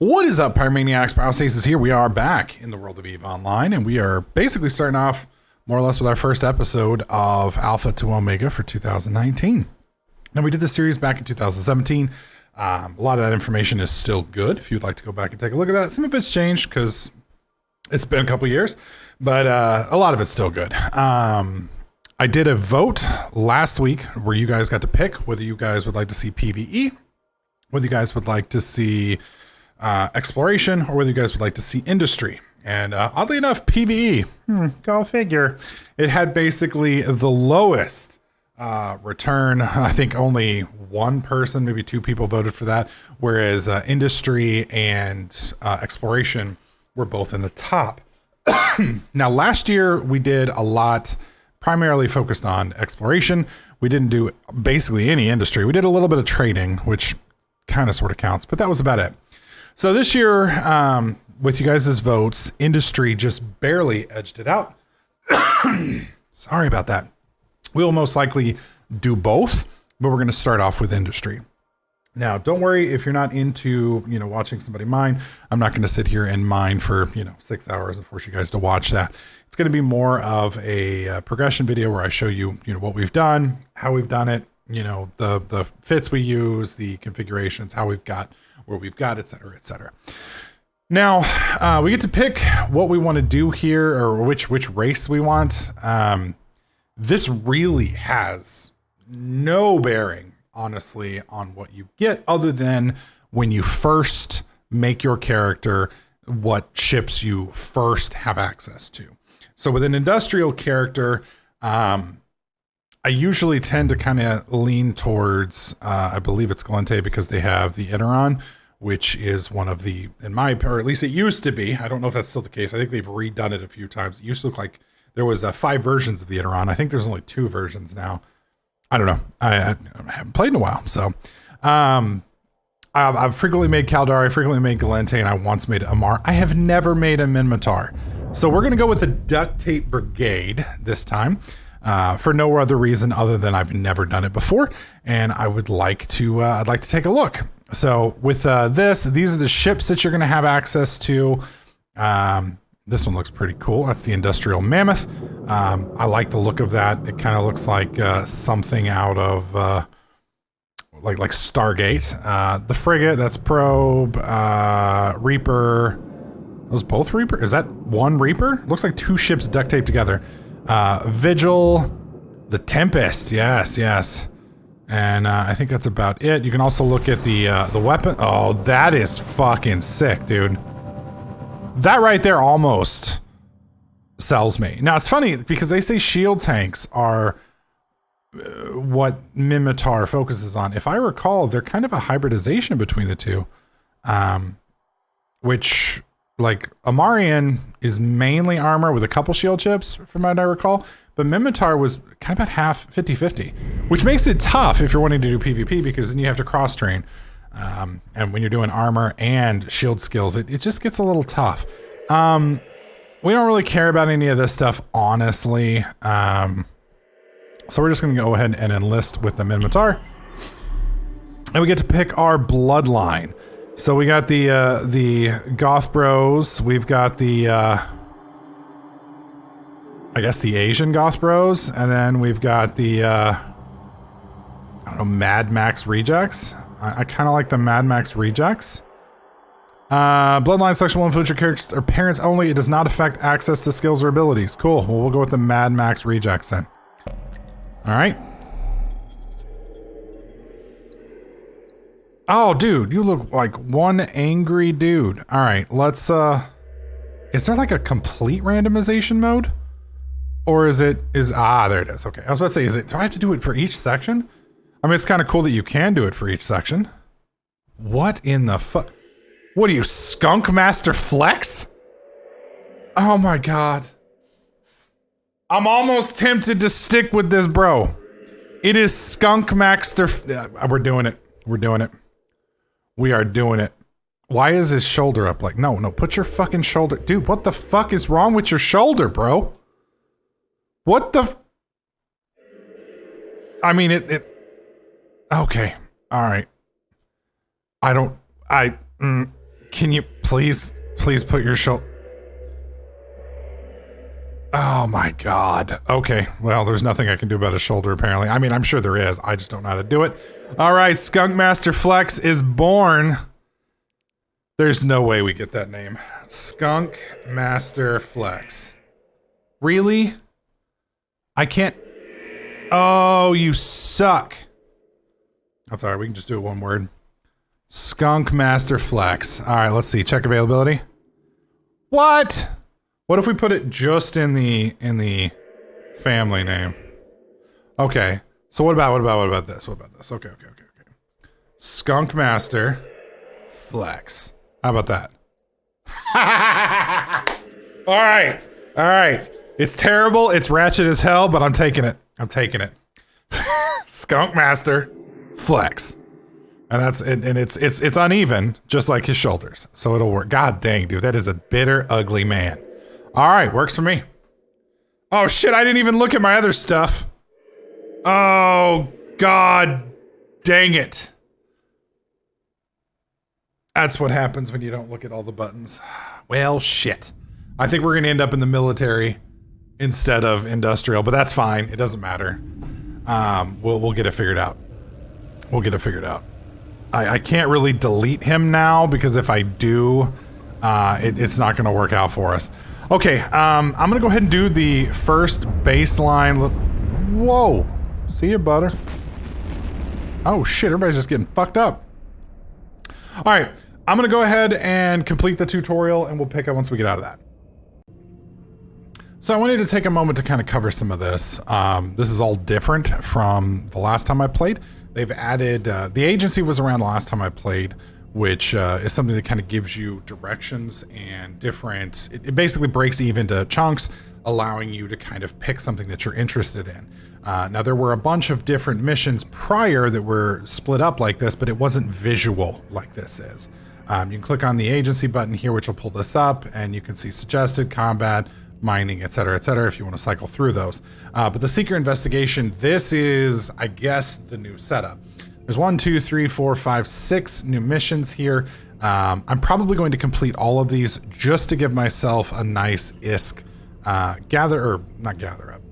What is up, Pyromaniacs? Pyrostasis here. We are back in the world of EVE Online, and we are basically starting off more or less with our first episode of Alpha to Omega for 2019. Now, we did this series back in 2017. A lot of that information is still good if you'd like to go back and take a look at that. Some of it's changed because it's been a couple years, but a lot of it's still good. I did a vote last week where you guys got to pick whether you guys would like to see PvE, whether you guys would like to see exploration, or whether you guys would like to see industry. And oddly enough, PvE, go figure, it had basically the lowest return. I think only one person, maybe two people voted for that, whereas industry and exploration were both in the top. Now, last year we did a lot primarily focused on exploration. We didn't do basically any industry. We did a little bit of trading, which kind of sort of counts, but that was about it. So this year, with you guys' votes, industry just barely edged it out. Sorry about that. We'll most likely do both, but we're going to start off with industry. Now, don't worry if you're not into, watching somebody mine. I'm not going to sit here and mine for, 6 hours and force you guys to watch that. It's going to be more of a progression video where I show you, what we've done, how we've done it, the fits we use, the configurations, how we've got, where we've got, et cetera, et cetera. Now, we get to pick what we want to do here, or which race we want. This really has no bearing, honestly, on what you get, other than when you first make your character, what ships you first have access to. So with an industrial character, I usually tend to kind of lean towards, I believe it's Gallente, because they have the Iteron, which is one of the, or at least it used to be. I don't know if that's still the case. I think they've redone it a few times. It used to look like there was 5 versions of the Iteron. I think there's only 2 versions now. I don't know. I haven't played in a while. So I've frequently made Caldari, frequently made Gallente, and I once made Amar. I have never made a Minmatar. So we're going to go with the Duct Tape Brigade this time. For no other reason other than I've never done it before, and I would like to. I'd like to take a look. So with these are the ships that you're going to have access to. This one looks pretty cool. That's the Industrial Mammoth. I like the look of that. It kind of looks like something out of like Stargate. The frigate, that's Probe, Reaper. Those both Reaper? Is that one Reaper? Looks like 2 ships duct taped together. Vigil, the Tempest, yes. And I think that's about it. You can also look at the weapon. Oh, that is fucking sick, dude. That right there almost sells me. Now, it's funny because they say shield tanks are what Minmatar focuses on. If I recall, they're kind of a hybridization between the two, which... Like, Amarian is mainly armor with a couple shield chips, from what I recall, but Minmatar was kind of about half 50-50, which makes it tough if you're wanting to do PvP, because then you have to cross-train. And when you're doing armor and shield skills, it just gets a little tough. We don't really care about any of this stuff, honestly. So we're just going to go ahead and enlist with the Minmatar. And we get to pick our bloodline. So we got the Goth Bros, we've got the, I guess the Asian Goth Bros, and then we've got the, I don't know, Mad Max Rejects. I kind of like the Mad Max Rejects. Bloodline Section 1 future characters are parents only. It does not affect access to skills or abilities. Cool, well, we'll go with the Mad Max Rejects then. Alright. Oh, dude, you look like one angry dude. All right, let's, is there like a complete randomization mode? Or there it is. Okay, I was about to say, do I have to do it for each section? I mean, it's kind of cool that you can do it for each section. What in the fuck? What are you, Skunk Master Flex? Oh my God. I'm almost tempted to stick with this, bro. It is Skunk Master. We're doing it. We are doing it. Why is his shoulder up? Like, no, put your fucking shoulder. Dude, what the fuck is wrong with your shoulder, bro? What the? I mean, okay. All right. Can you please put your shoulder... Oh my god. Okay, well, there's nothing I can do about his shoulder, apparently. I mean, I'm sure there is. I just don't know how to do it. All right, Skunk Master Flex is born. There's no way we get that name. Skunk Master Flex. Really? I can't... Oh, you suck. That's all right, we can just do it one word. Skunk Master Flex. All right, let's see. Check availability. What? What if we put it just in the family name? Okay. So what about this? What about this? Okay. Skunk Master Flex. How about that? All right. It's terrible. It's ratchet as hell, but I'm taking it. Skunk Master Flex. And it's uneven, just like his shoulders. So it'll work. God dang, dude, that is a bitter, ugly man. All right, works for me. Oh shit, I didn't even look at my other stuff. Oh, god dang it. That's what happens when you don't look at all the buttons. Well, shit. I think we're gonna end up in the military instead of industrial, but that's fine. It doesn't matter. We'll get it figured out. I can't really delete him now because if I do, it's not gonna work out for us. Okay, I'm gonna go ahead and do the first baseline. Whoa, see ya, butter. Oh shit, everybody's just getting fucked up. All right, I'm gonna go ahead and complete the tutorial and we'll pick up once we get out of that. So I wanted to take a moment to kind of cover some of this. This is all different from the last time I played. They've added, the agency was around the last time I played, which is something that kind of gives you directions and different, it basically breaks even to chunks, allowing you to kind of pick something that you're interested in. Now there were a bunch of different missions prior that were split up like this, but it wasn't visual like this is. You can click on the agency button here, which will pull this up, and you can see suggested, combat, mining, etc., if you want to cycle through those. But the Seeker Investigation, this is, I guess, the new setup. There's 1, 2, 3, 4, 5, 6 new missions here. I'm probably going to complete all of these just to give myself a nice ISK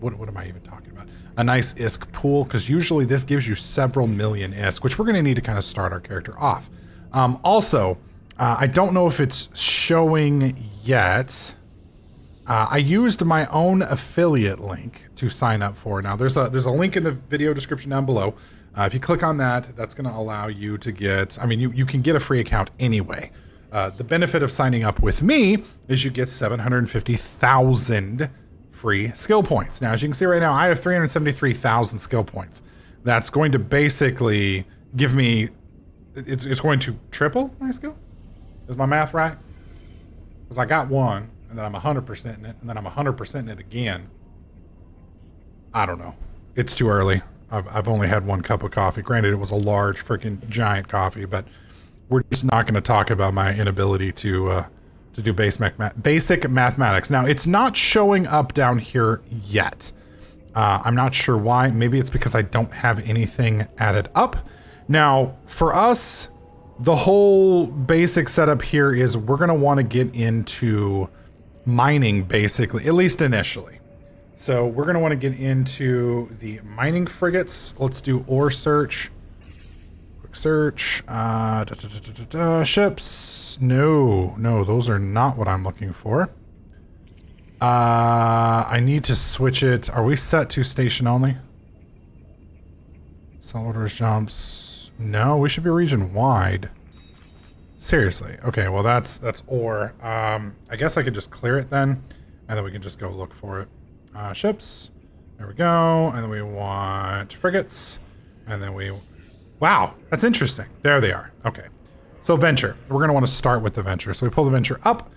what am I even talking about? A nice ISK pool, because usually this gives you several million ISK, which we're going to need to kind of start our character off. Also, I don't know if it's showing yet. I used my own affiliate link to sign up for. Now there's a link in the video description down below. If you click on that, that's going to allow you to get, I mean, you can get a free account anyway. The benefit of signing up with me is you get 750,000 free skill points. Now, as you can see right now, I have 373,000 skill points. That's going to basically give me, it's going to triple my skill. Is my math right? Because I got one, and then I'm 100% in it, and then I'm 100% in it again. I don't know. It's too early. I've only had one cup of coffee. Granted, it was a large, freaking giant coffee, but we're just not going to talk about my inability to do basic mathematics. Now, it's not showing up down here yet. I'm not sure why. Maybe it's because I don't have anything added up. Now, for us, the whole basic setup here is we're going to want to get into mining, basically, at least initially. So we're going to want to get into the mining frigates. Let's do ore search. Quick search. Ships. No, those are not what I'm looking for. I need to switch it. Are we set to station only? Solid orders jumps. No, we should be region wide. Seriously. Okay, well that's ore. I guess I could just clear it then, and then we can just go look for it. Ships. There we go. And then we want frigates. And then wow, that's interesting. There they are. Okay. So Venture. We're going to want to start with the Venture. So we pull the Venture up.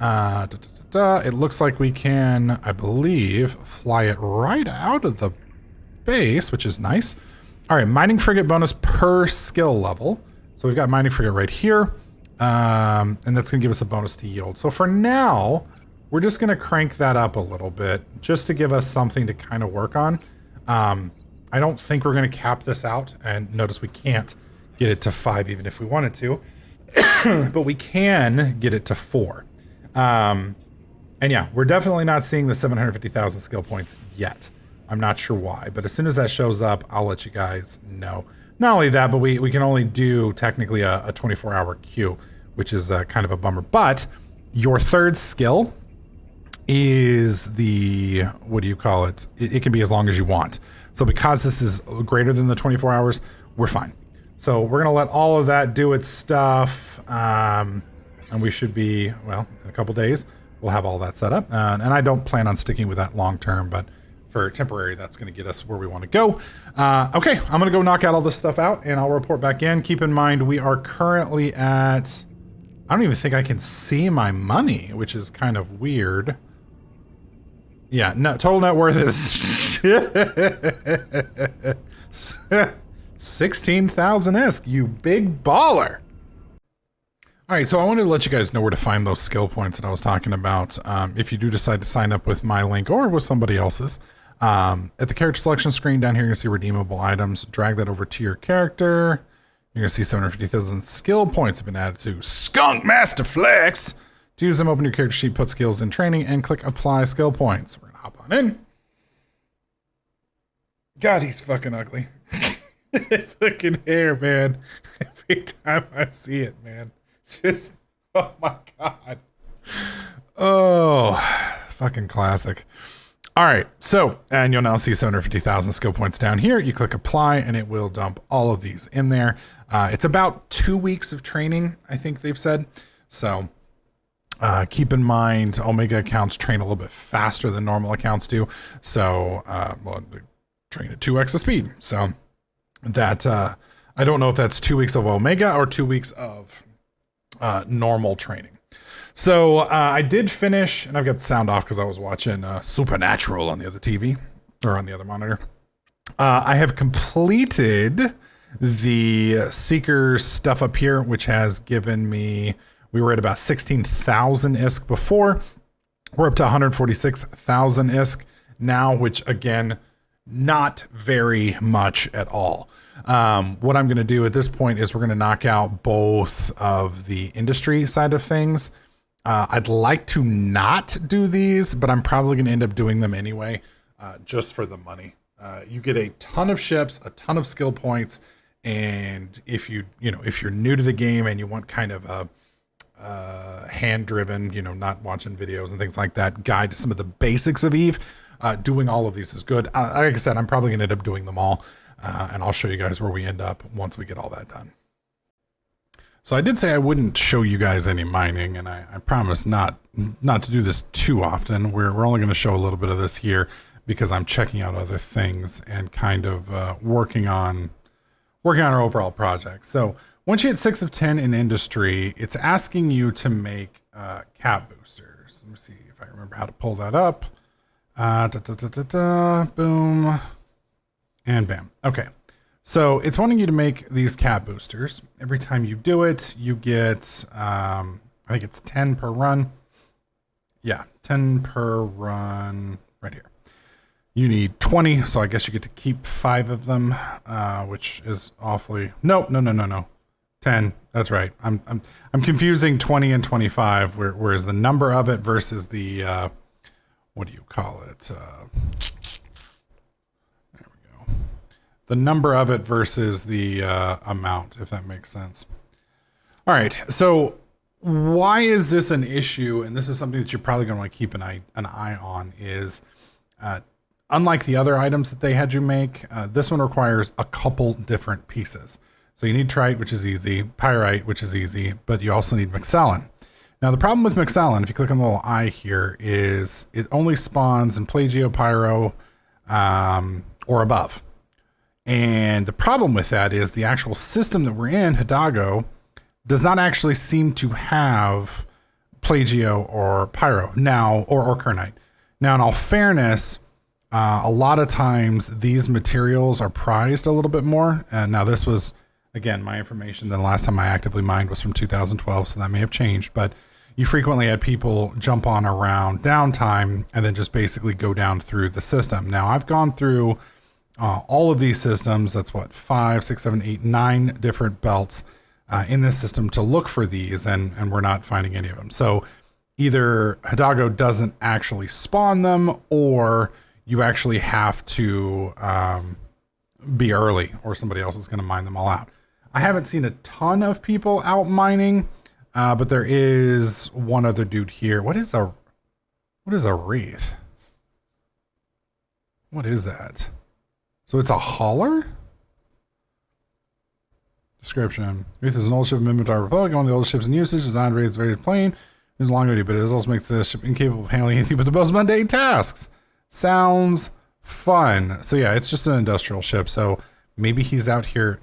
It looks like we can, I believe, fly it right out of the base, which is nice. All right, mining frigate bonus per skill level. So we've got mining frigate right here. And that's going to give us a bonus to yield. So for now, we're just going to crank that up a little bit just to give us something to kind of work on. I don't think we're going to cap this out. And notice we can't get it to 5 even if we wanted to. but we can get it to 4. And yeah, we're definitely not seeing the 750,000 skill points yet. I'm not sure why, but as soon as that shows up, I'll let you guys know. Not only that, but we can only do technically a 24-hour queue, which is kind of a bummer. But your third skill is the, what do you call it? It can be as long as you want. So because this is greater than the 24 hours, we're fine. So we're gonna let all of that do its stuff. And we should be, well, in a couple days, we'll have all that set up. And I don't plan on sticking with that long term, but for temporary, that's gonna get us where we wanna go. Okay, I'm gonna go knock out all this stuff out and I'll report back in. Keep in mind, we are currently at, I don't even think I can see my money, which is kind of weird. Yeah, no, total net worth is 16,000 ISK, you big baller. All right, so I wanted to let you guys know where to find those skill points that I was talking about. If you do decide to sign up with my link or with somebody else's, at the character selection screen down here, you're gonna see redeemable items. Drag that over to your character. You're gonna see 750,000 skill points have been added to Skunk Master Flex. To use them, open your character sheet, put skills in training, and click apply skill points. We're gonna hop on in. God, he's fucking ugly. Fucking hair, man. Every time I see it, man. Just, oh my God. Oh, fucking classic. All right, so, and you'll now see 750,000 skill points down here. You click apply and it will dump all of these in there. It's about 2 weeks of training, I think they've said. So keep in mind, Omega accounts train a little bit faster than normal accounts do. So, well, they train at 2x the speed. So that, I don't know if that's 2 weeks of Omega or 2 weeks of normal training. So I did finish, and I've got the sound off because I was watching Supernatural on the other TV, or on the other monitor. I have completed the Seeker stuff up here, which has given me, we were at about 16,000 ISK before. We're up to 146,000 ISK now, which again, not very much at all. What I'm going to do at this point is we're going to knock out both of the industry side of things. I'd like to not do these, but I'm probably going to end up doing them anyway, just for the money. You get a ton of ships, a ton of skill points, and if if you're new to the game and you want kind of a hand-driven, not watching videos and things like that, guide to some of the basics of EVE, doing all of these is good. Like I said, I'm probably going to end up doing them all, and I'll show you guys where we end up once we get all that done. So I did say I wouldn't show you guys any mining, and I promise not to do this too often. We're only going to show a little bit of this here because I'm checking out other things and kind of working on our overall project. So once you hit 6 of 10 in industry, it's asking you to make cap boosters. Let me see if I remember how to pull that up. Boom, and bam. Okay. So it's wanting you to make these cap boosters. Every time you do it, you get, I think it's 10 per run. Yeah, 10 per run right here. You need 20, so I guess you get to keep 5 of them, which is awfully, no. 10, that's right. I'm confusing 20 and 25, whereas the number of it versus the, what do you call it? The number of it versus the amount, if that makes sense. All right, so why is this an issue? And this is something that you're probably going to want to keep an eye on is, unlike the other items that they had you make, this one requires a couple different pieces. So you need Trite, which is easy, Pyrite, which is easy, but you also need Mexallen. Now the problem with Mexallen, if you click on the little eye here, is it only spawns in Plagio, Pyro, or above. And the problem with that is the actual system that we're in, Hidalgo, does not actually seem to have Plagio or Pyro now, or Kernite. Now, in all fairness, a lot of times these materials are prized a little bit more. And now this was, again, my information. The last time I actively mined was from 2012, so that may have changed. But you frequently had people jump on around downtime and then just basically go down through the system. Now, I've gone through all of these systems. That's what, 5, 6, 7, 8, 9 different belts. in this system to look for these, and we're not finding any of them. So either Hidalgo doesn't actually spawn them, or you actually have to be early, or somebody else is going to mine them all out. I haven't seen a ton of people out mining, but there is one other dude here. What is a wraith? What is that? So it's a hauler? Description. Wraith is an old ship of Minmatar Republic, one of the oldest ships in usage, designed to raid very plain. It's longevity, but it also makes the ship incapable of handling anything but the most mundane tasks. Sounds fun. So yeah, it's just an industrial ship. So maybe he's out here.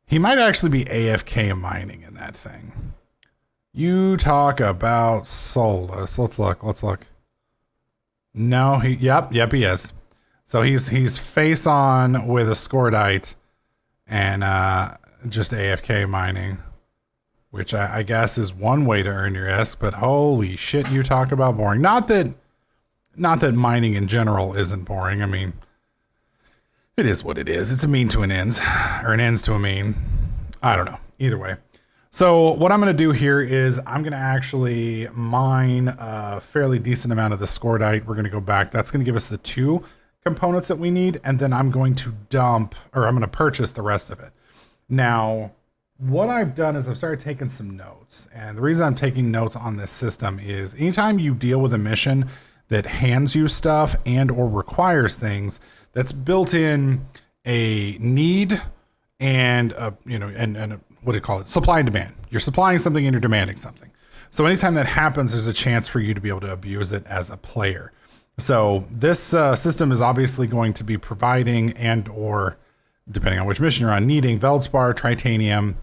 He might actually be AFK mining in that thing. You talk about soulless. Let's look. No, yep, he is. So he's face on with a Scordite and just AFK mining, which I guess is one way to earn your ISK, but holy shit, you talk about boring. Not that mining in general isn't boring. I mean, it is what it is. It's a mean to an ends, or an ends to a mean. I don't know. Either way. So what I'm going to do here is I'm going to actually mine a fairly decent amount of the Scordite. We're going to go back. That's going to give us the 2 components that we need, and then I'm going to purchase the rest of it. Now, what I've done is I've started taking some notes, and the reason I'm taking notes on this system is anytime you deal with a mission that hands you stuff and or requires things, that's built in a need and what do you call it? Supply and demand. You're supplying something and you're demanding something. So anytime that happens, there's a chance for you to be able to abuse it as a player. So this system is obviously going to be providing and or, depending on which mission you're on, needing Veldspar, Tritanium,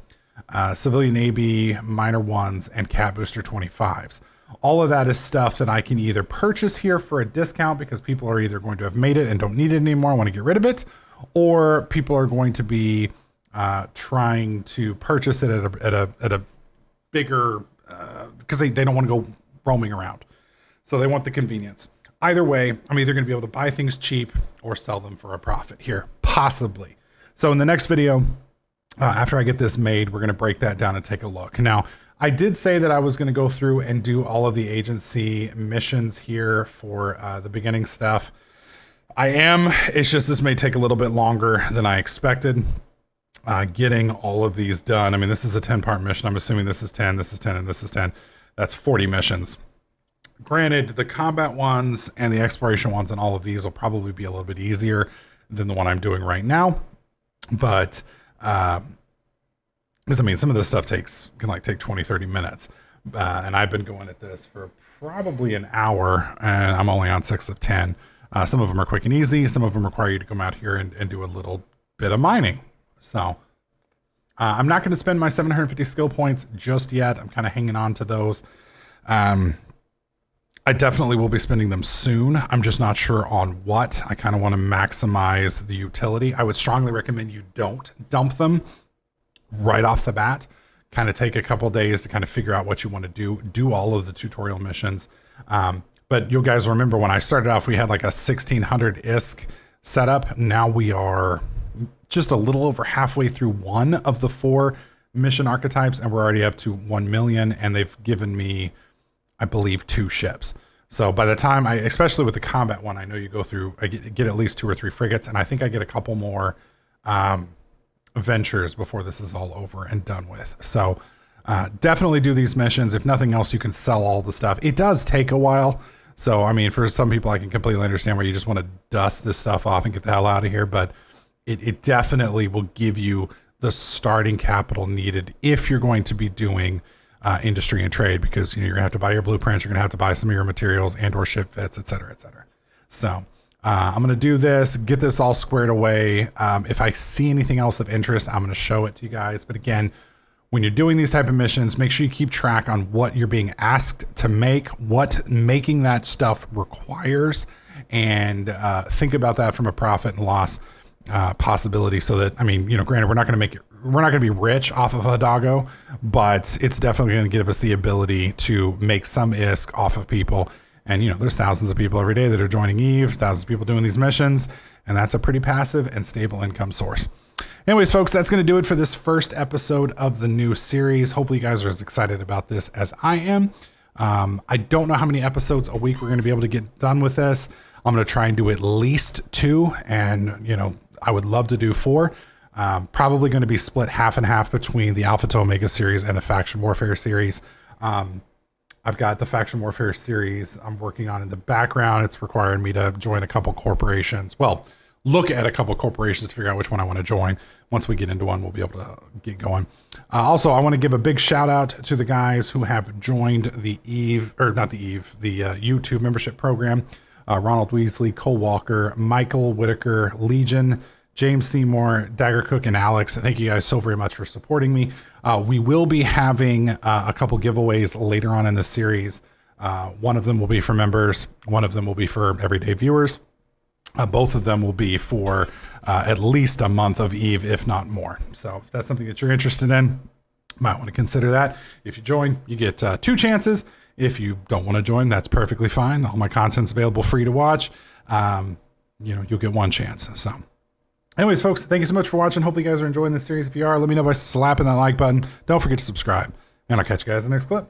Civilian AB, Minor 1s, and Cat Booster 25s. All of that is stuff that I can either purchase here for a discount because people are either going to have made it and don't need it anymore, want to get rid of it, or people are going to be trying to purchase it at a bigger, because they don't want to go roaming around. So they want the convenience. Either way, I'm either going to be able to buy things cheap or sell them for a profit here, possibly. So in the next video, after I get this made, we're going to break that down and take a look. Now, I did say that I was going to go through and do all of the agency missions here for the beginning stuff. I am. It's just this may take a little bit longer than I expected. Getting all of these done. I mean, this is a 10-part mission. I'm assuming this is 10, this is 10, and this is 10. That's 40 missions. Granted, the combat ones and the exploration ones and all of these will probably be a little bit easier than the one I'm doing right now. But, because I mean, some of this stuff can take 20, 30 minutes. And I've been going at this for probably an hour, and I'm only on 6 of 10. Some of them are quick and easy. Some of them require you to come out here and do a little bit of mining. So I'm not going to spend my 750 skill points just yet. I'm kind of hanging on to those. I definitely will be spending them soon. I'm just not sure on what. I kind of want to maximize the utility. I would strongly recommend you don't dump them right off the bat. Kind of take a couple days to kind of figure out what you want to do all of the tutorial missions. But you guys remember when I started off, we had like a 1600 ISK setup. Now we are just a little over halfway through one of the 4 mission archetypes, and we're already up to 1 million, and they've given me, I believe, 2 ships. So by the time especially with the combat one, I know you go through, I get at least 2 or 3 frigates, and I think I get a couple more ventures before this is all over and done with. So definitely do these missions. If nothing else, you can sell all the stuff. It does take a while. So, I mean, for some people, I can completely understand where you just want to dust this stuff off and get the hell out of here. But it definitely will give you the starting capital needed if you're going to be doing industry and trade, because you're gonna have to buy your blueprints, you're gonna have to buy some of your materials and or ship fits, etc., etc. So I'm gonna do this, get this all squared away. If I see anything else of interest, I'm gonna show it to you guys. But again, when you're doing these type of missions, make sure you keep track on what you're being asked to make, what making that stuff requires, and think about that from a profit and loss possibility. So that, I mean, granted, we're not going to be rich off of Hidalgo, but it's definitely going to give us the ability to make some ISK off of people. And, there's thousands of people every day that are joining EVE, thousands of people doing these missions, and that's a pretty passive and stable income source. Anyways, folks, that's going to do it for this first episode of the new series. Hopefully you guys are as excited about this as I am. I don't know how many episodes a week we're going to be able to get done with this. I'm going to try and do at least 2, and I would love to do 4. Probably going to be split half and half between the Alpha to Omega series and the Faction Warfare series. I've got the Faction Warfare series I'm working on in the background. It's requiring me to join a couple corporations. Well, look at a couple corporations to figure out which one I want to join. Once we get into one, we'll be able to get going. Also, I want to give a big shout out to the guys who have joined the YouTube membership program. Ronald Weasley, Cole Walker, Michael Whitaker, Legion, James Seymour, Dagger Cook, and Alex. Thank you guys so very much for supporting me. We will be having a couple giveaways later on in the series. One of them will be for members. One of them will be for everyday viewers. Both of them will be for at least a month of EVE, if not more. So if that's something that you're interested in, you might want to consider that. If you join, you get 2 chances. If you don't want to join, that's perfectly fine. All my content's available free to watch. You'll get 1 chance. So anyways, folks, thank you so much for watching. Hopefully you guys are enjoying this series. If you are, let me know by slapping that like button. Don't forget to subscribe, and I'll catch you guys in the next clip.